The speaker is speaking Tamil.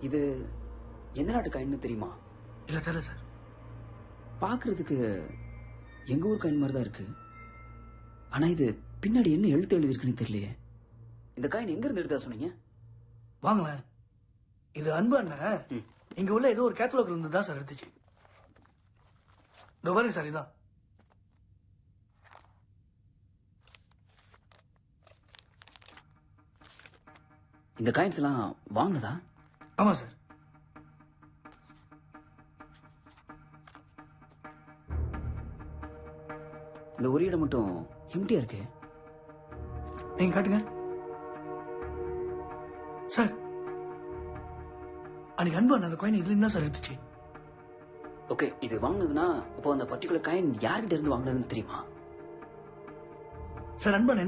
இது எந்த நாட்டு காயின்னு தெரியுமா? இல்ல தெரியல சார். பாக்குறதுக்கு எங்க ஊர் காயின் மாதிரி தான் இருக்கு. ஆனா இது பின்னாடி என்ன எழுத்து எழுதிருக்குன்னு தெரியலையே. இந்த காயின் எங்க இருந்து எடுத்தா சொன்னீங்க? வாங்களேன். இது அன்பு அண்ணன் இங்க உள்ள ஏதோ ஒரு கேட்டலாக்ல இருந்து தான் சார் எடுத்துச்சு. இதோ பாருங்க சார், இதான். இந்த காயின்ஸ் எல்லாம் வாங்கினதா? ஆமா சார். இந்த ஒரு இடம் மட்டும் எம்டியா இருக்கு. நீங்க காட்டுங்க சார். அன்னைக்கு அன்பு அண்ணன் அந்த காயின் இதுல இருந்தா சார் எடுத்துச்சு. ஓகே, இது வாங்கினதுன்னா அப்போ அந்த பர்டிகுலர் காயின் யார்கிட்ட இருந்து வாங்கினதுன்னு தெரியுமா? சார் அன்பு அண்ணன் எந்த